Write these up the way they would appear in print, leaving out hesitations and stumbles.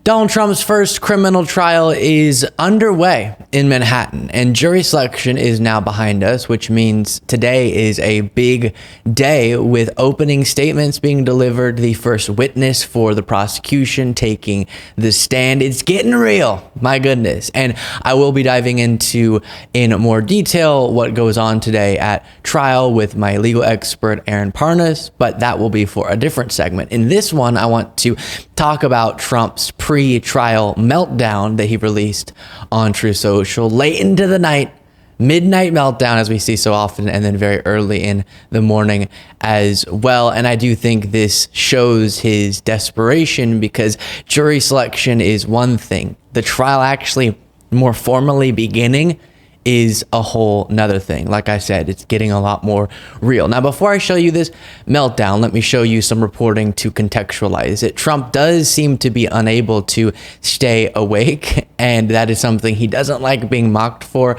Donald Trump's first criminal trial is underway in Manhattan, and jury selection is now behind us, which means today is a big day with opening statements being delivered, the first witness for the prosecution taking the stand. It's getting real, my goodness. And I will be diving into in more detail what goes on today at trial with my legal expert, Aaron Parnas, but that will be for a different segment. In this one, I want to talk about Trump's pre-trial meltdown that he released on Truth Social late into the night, midnight meltdown, as we see so often, and then very early in the morning as well. And I do think this shows his desperation, because jury selection is one thing. The trial actually more formally beginning is a whole nother thing. Like I said, it's getting a lot more real. Now, before I show you this meltdown, let me show you some reporting to contextualize it. Trump does seem to be unable to stay awake, and that is something he doesn't like being mocked for.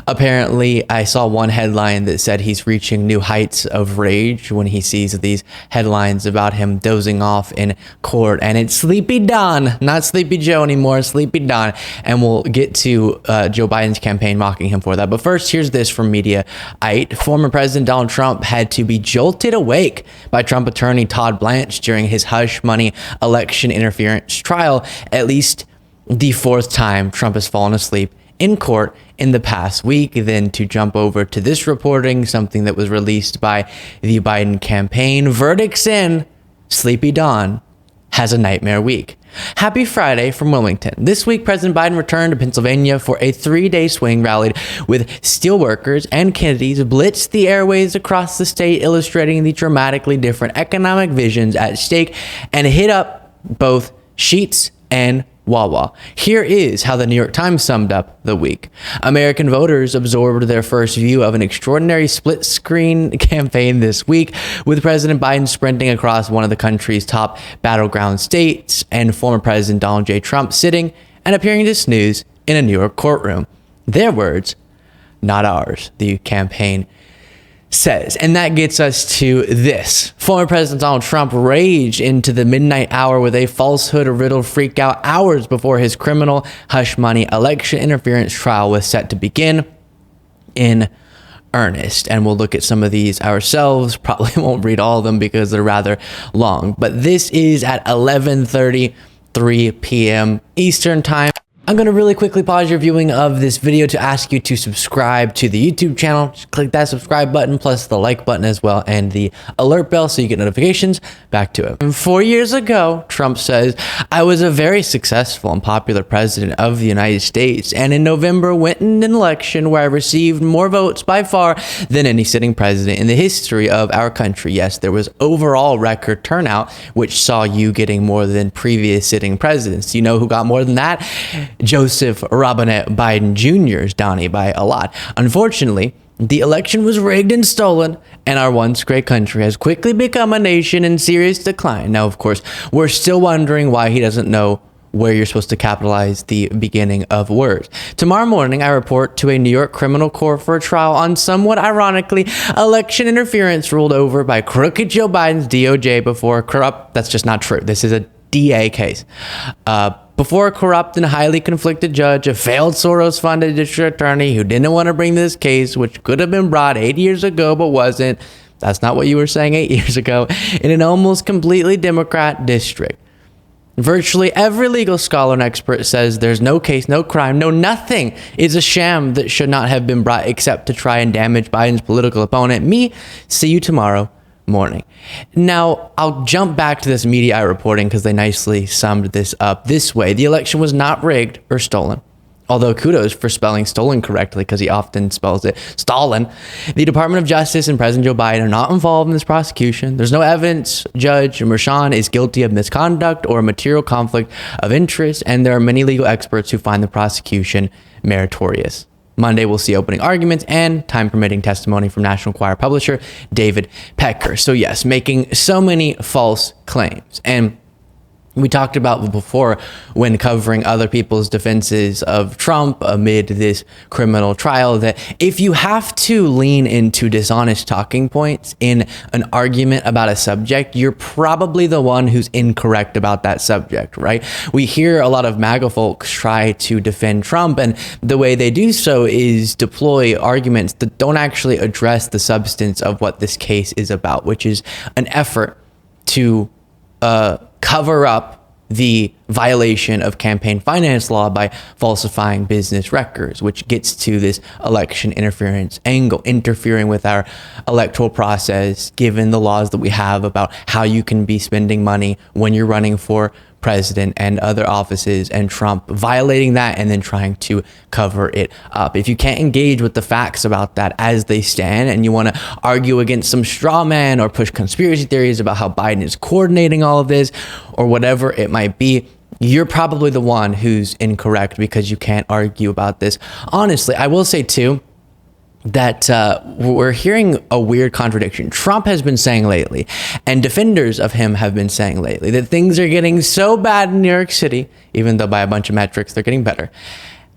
Apparently, I saw one headline that said he's reaching new heights of rage when he sees these headlines about him dozing off in court. And it's Sleepy Don, not Sleepy Joe anymore, Sleepy Don. And we'll get to Joe Biden's campaign mocking him for that. But first, here's this from Mediaite. Former President Donald Trump had to be jolted awake by Trump attorney Todd Blanche during his hush money election interference trial, at least the fourth time Trump has fallen asleep in court in the past week. Then to jump over to this reporting, something that was released by the Biden campaign. Verdicts in, Sleepy Don has a nightmare week. Happy Friday from Wilmington. This week, President Biden returned to Pennsylvania for a 3-day swing rally with steelworkers and Kennedys blitzed the airways across the state, illustrating the dramatically different economic visions at stake, and hit up both Sheetz and Wawa. Here is how the New York Times summed up the week. American voters absorbed their first view of an extraordinary split-screen campaign this week, with President Biden sprinting across one of the country's top battleground states and former President Donald J. Trump sitting and appearing to snooze in a New York courtroom. Their words, not ours, the campaign says. And that gets us to this. Former President Donald Trump raged into the midnight hour with a falsehood-riddled freakout hours before his criminal hush money election interference trial was set to begin in earnest. And we'll look at some of these ourselves. Probably won't read all of them because they're rather long. But this is at 11:33 p.m. Eastern Time. I'm going to really quickly pause your viewing of this video to ask you to subscribe to the YouTube channel. Just click that subscribe button plus the like button as well, and the alert bell so you get notifications. Back to it. And 4 years ago, Trump says, I was a very successful and popular president of the United States, and in November went in an election where I received more votes by far than any sitting president in the history of our country. Yes, there was overall record turnout, which saw you getting more than previous sitting presidents. You know who got more than that? Joseph Robinette Biden Jr.'s Donnie, by a lot. Unfortunately, the election was rigged and stolen, and our once great country has quickly become a nation in serious decline. Now, of course, we're still wondering why he doesn't know where you're supposed to capitalize the beginning of words. Tomorrow morning, I report to a New York criminal court for a trial on, somewhat ironically, election interference ruled over by crooked Joe Biden's DOJ before corrupt. That's just not true. This is a DA case. Before a corrupt and highly conflicted judge, a failed Soros-funded district attorney who didn't want to bring this case, which could have been brought 8 years ago but wasn't. That's not what you were saying 8 years ago. In an almost completely Democrat district. Virtually every legal scholar and expert says there's no case, no crime, no nothing is a sham that should not have been brought except to try and damage Biden's political opponent. Me, see you tomorrow morning. Now, I'll jump back to this Mediaite reporting because they nicely summed this up this way. The election was not rigged or stolen. Although kudos for spelling stolen correctly, because he often spells it Stalin. The Department of Justice and President Joe Biden are not involved in this prosecution. There's no evidence Judge Merchan is guilty of misconduct or material conflict of interest, and there are many legal experts who find the prosecution meritorious. Monday, we'll see opening arguments and, time permitting, testimony from National Enquirer publisher David Pecker. So yes, making so many false claims. And We talked about before when covering other people's defenses of Trump amid this criminal trial that if you have to lean into dishonest talking points in an argument about a subject, you're probably the one who's incorrect about that subject, right? We hear a lot of MAGA folks try to defend Trump, and the way they do so is deploy arguments that don't actually address the substance of what this case is about, which is an effort to cover up the violation of campaign finance law by falsifying business records, which gets to this election interference angle, interfering with our electoral process, given the laws that we have about how you can be spending money when you're running for president and other offices, and Trump violating that and then trying to cover it up. If you can't engage with the facts about that as they stand, and you want to argue against some straw man or push conspiracy theories about how Biden is coordinating all of this or whatever it might be, you're probably the one who's incorrect because you can't argue about this. Honestly, I will say too, that we're hearing a weird contradiction. Trump has been saying lately, and defenders of him have been saying lately, that things are getting so bad in New York City, even though by a bunch of metrics they're getting better,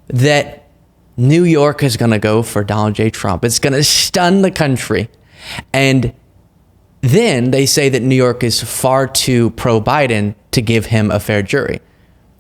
that New York is going to go for Donald J. Trump. It's going to stun the country. And then they say that New York is far too pro-Biden to give him a fair jury.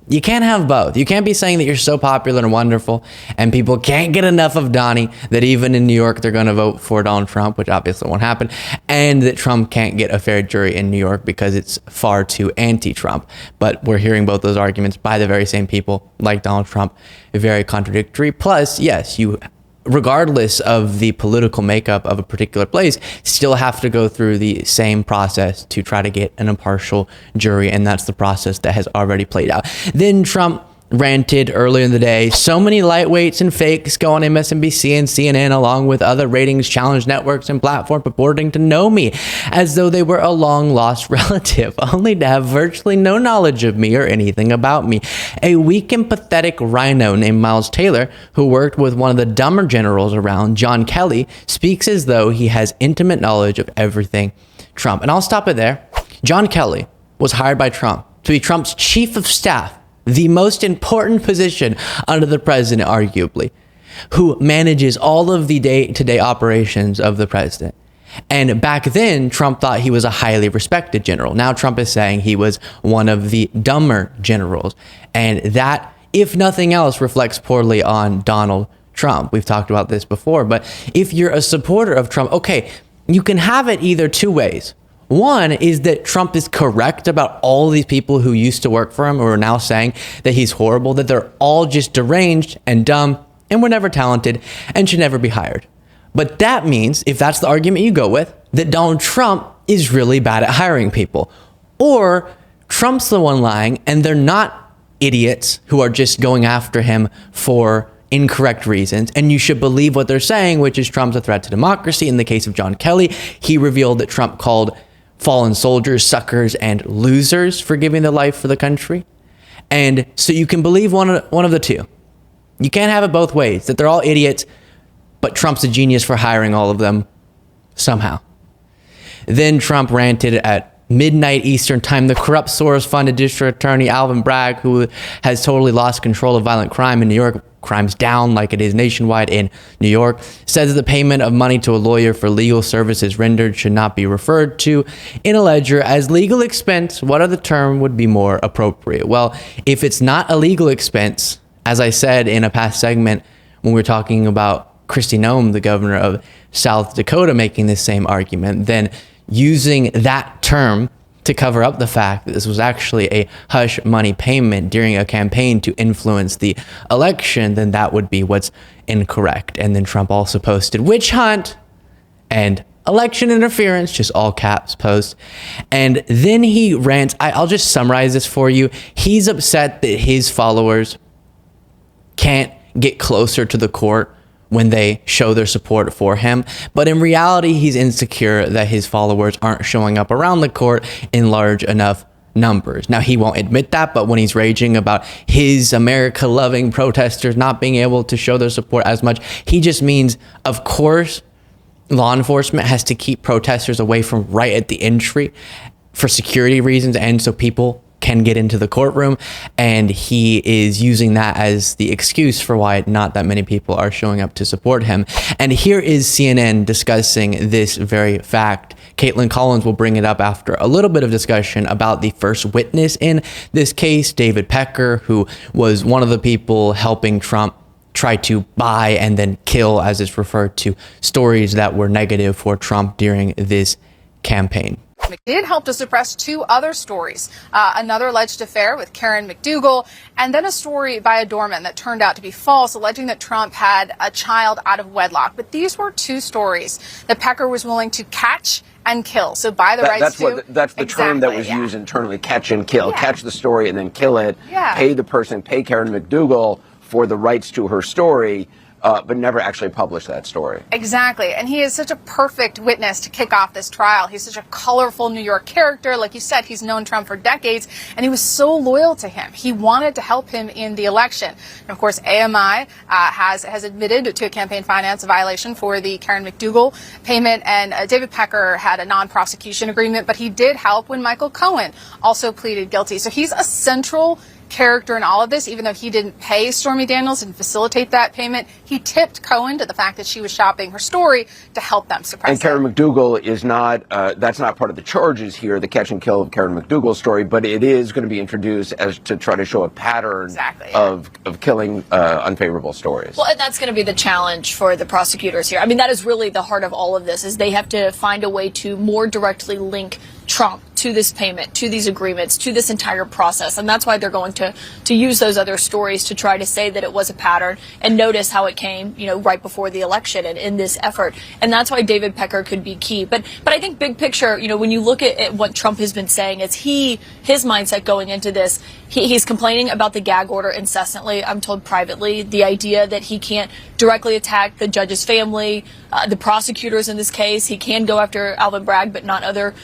You can't have both. You can't be saying that you're so popular and wonderful and people can't get enough of Donnie that even in New York they're going to vote for Donald Trump, which obviously won't happen, and that Trump can't get a fair jury in New York because it's far too anti-Trump. But we're hearing both those arguments by the very same people like Donald Trump, very contradictory. Plus, yes, you, regardless of the political makeup of a particular place, still have to go through the same process to try to get an impartial jury, and that's the process that has already played out. Then Trump ranted earlier in the day, so many lightweights and fakes go on MSNBC and CNN along with other ratings challenge networks and platforms purporting to know me as though they were a long lost relative, only to have virtually no knowledge of me or anything about me. A weak and pathetic rhino named Miles Taylor, who worked with one of the dumber generals around, John Kelly, speaks as though he has intimate knowledge of everything Trump. And I'll stop it there. John Kelly was hired by Trump to be Trump's chief of staff, the most important position under the president, arguably, who manages all of the day-to-day operations of the president. And back then, Trump thought he was a highly respected general. Now Trump is saying he was one of the dumber generals. And that, if nothing else, reflects poorly on Donald Trump. We've talked about this before, but if you're a supporter of Trump, okay, you can have it either two ways. One is that Trump is correct about all these people who used to work for him who are now saying that he's horrible, that they're all just deranged and dumb and were never talented and should never be hired. But that means, if that's the argument you go with, that Donald Trump is really bad at hiring people. Or Trump's the one lying and they're not idiots who are just going after him for incorrect reasons, and you should believe what they're saying, which is Trump's a threat to democracy. In the case of John Kelly, he revealed that Trump called fallen soldiers suckers and losers for giving their life for the country. And so you can believe one of the two. You can't have it both ways, that they're all idiots, but Trump's a genius for hiring all of them somehow. Then Trump ranted at midnight Eastern time. The corrupt Soros-funded district attorney Alvin Bragg, who has totally lost control of violent crime in New York, crimes down like it is nationwide in New York, says the payment of money to a lawyer for legal services rendered should not be referred to in a ledger as legal expense. What other term would be more appropriate? Well, if it's not a legal expense, as I said in a past segment when we were talking about Kristi Noem, the governor of South Dakota, making this same argument, then using that term to cover up the fact that this was actually a hush money payment during a campaign to influence the election, then that would be what's incorrect. And then Trump also posted witch hunt and election interference, just all caps post. And then he rants. I'll just summarize this for you. He's upset that his followers can't get closer to the court when they show their support for him. But in reality, he's insecure that his followers aren't showing up around the court in large enough numbers. Now, he won't admit that, but when he's raging about his America-loving protesters not being able to show their support as much, he just means, of course, law enforcement has to keep protesters away from right at the entry for security reasons and so people can get into the courtroom, and he is using that as the excuse for why not that many people are showing up to support him. And here is CNN discussing this very fact. Caitlin Collins will bring it up after a little bit of discussion about the first witness in this case, David Pecker, who was one of the people helping Trump try to buy and then kill, as it's referred to, stories that were negative for Trump during this campaign. Did help to suppress two other stories, another alleged affair with Karen McDougal, and then a story by a doorman that turned out to be false, alleging that Trump had a child out of wedlock. But these were two stories that Pecker was willing to catch and kill. So buy the rights to. That's the term that was used internally, catch and kill. Yeah. Catch the story and then kill it. Yeah. Pay the person, pay Karen McDougal for the rights to her story. But never actually published that story. Exactly. And he is such a perfect witness to kick off this trial. He's such a colorful New York character. Like you said, he's known Trump for decades, and he was so loyal to him. He wanted to help him in the election. And of course, AMI has admitted to a campaign finance violation for the Karen McDougal payment, and David Pecker had a non-prosecution agreement, but he did help when Michael Cohen also pleaded guilty. So he's a central character in all of this. Even though he didn't pay Stormy Daniels and facilitate that payment, he tipped Cohen to the fact that she was shopping her story to help them suppress and Karen McDougal is not, that's not part of the charges here, the catch and kill of Karen McDougal's story, but it is going to be introduced as to try to show a pattern of killing unfavorable stories. Well, and that's going to be the challenge for the prosecutors here. I mean, that is really the heart of all of this, is they have to find a way to more directly link Trump to this payment, to these agreements, to this entire process. And that's why they're going to use those other stories to try to say that it was a pattern, and notice how it came, right before the election and in this effort. And that's why David Pecker could be key. But I think big picture, when you look at what Trump has been saying, it's his mindset going into this. He's complaining about the gag order incessantly, I'm told privately, the idea that he can't directly attack the judge's family, the prosecutors in this case. He can go after Alvin Bragg, but not other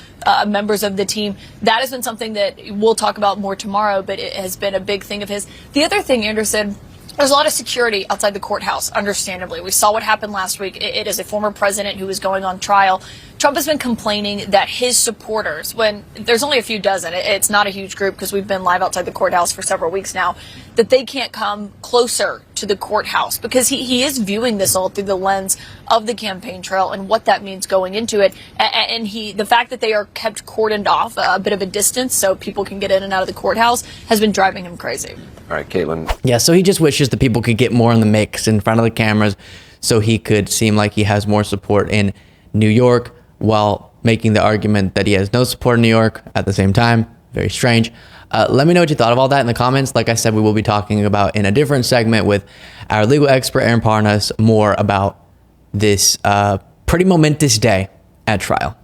members of the team. That has been something that we'll talk about more tomorrow, but it has been a big thing of his. The other thing, Anderson, there's a lot of security outside the courthouse, understandably. We saw what happened last week. It is a former president who is going on trial. Trump has been complaining that his supporters, when there's only a few dozen, it's not a huge group because we've been live outside the courthouse for several weeks now, that they can't come closer to the courthouse because he is viewing this all through the lens of the campaign trail and what that means going into it. And the fact that they are kept cordoned off a bit of a distance so people can get in and out of the courthouse has been driving him crazy. All right, Caitlin. Yeah, so he just wishes that people could get more in the mix in front of the cameras so he could seem like he has more support in New York, while making the argument that he has no support in New York at the same time. Very strange. Let me know what you thought of all that in the comments. Like I said, we will be talking about in a different segment with our legal expert, Aaron Parnas, more about this pretty momentous day at trial.